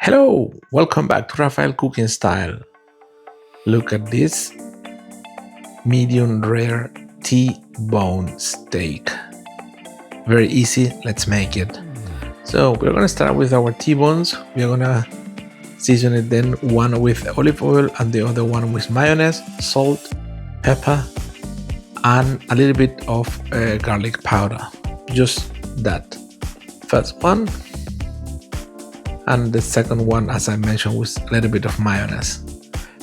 Hello, welcome back to Rafael Cooking Style. Look at this medium rare T-bone steak. Very easy, let's make it. So we're gonna start with our T-bones. We're gonna season it, then one with olive oil and the other one with mayonnaise, salt, pepper, and a little bit of garlic powder. Just that. First one. And the second one, as I mentioned, with a little bit of mayonnaise.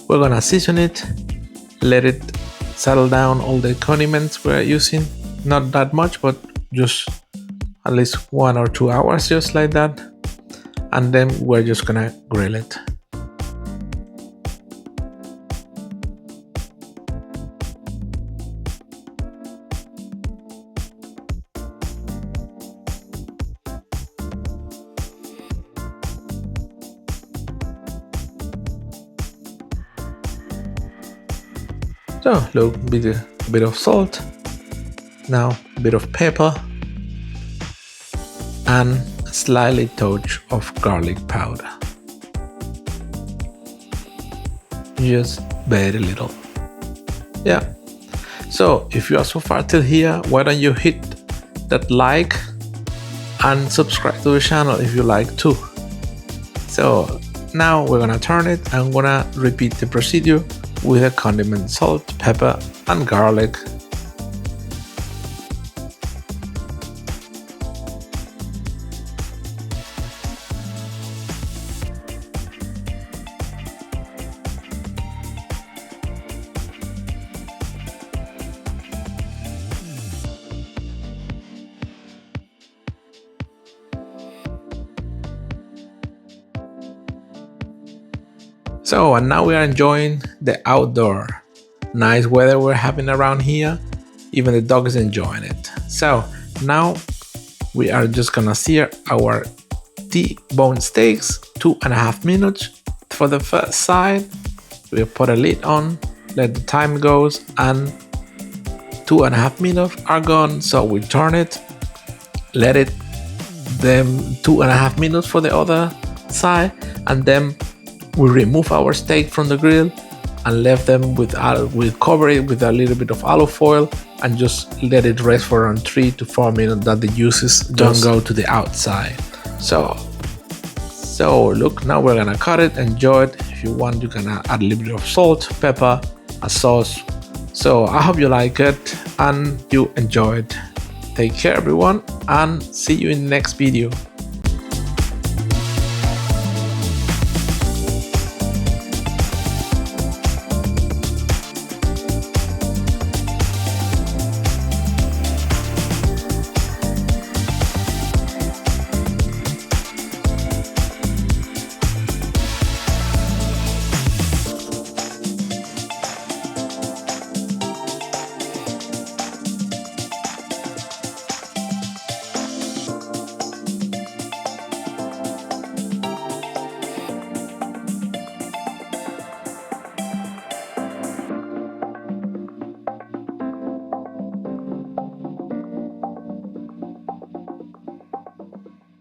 We're gonna season it, let it settle down all the condiments we're using. Not that much, but just at least 1 or 2 hours, just like that. And then we're just gonna grill it. So look, a bit of salt, now a bit of pepper, and a slightly touch of garlic powder. Just very little. Yeah. So if you are so far till here, why don't you hit that like and subscribe to the channel if you like too. So now we're gonna turn it. I'm gonna repeat the procedure with the condiment, salt, pepper, and garlic. So, and now we are enjoying the outdoor nice weather we're having around here. Even the dog is enjoying it. So now we are just gonna sear our T-bone steaks 2.5 minutes for the first side. We'll put a lid on, let the time goes, and 2.5 minutes are gone. So we turn it, let it them 2.5 minutes for the other side, and then we remove our steak from the grill and left them with cover it with a little bit of olive foil and just let it rest for around 3 to 4 minutes that the juices don't go to the outside. So look, now we're gonna cut it, enjoy it. If you want, you can add a little bit of salt, pepper, a sauce. So I hope you like it and you enjoy it. Take care everyone, and see you in the next video.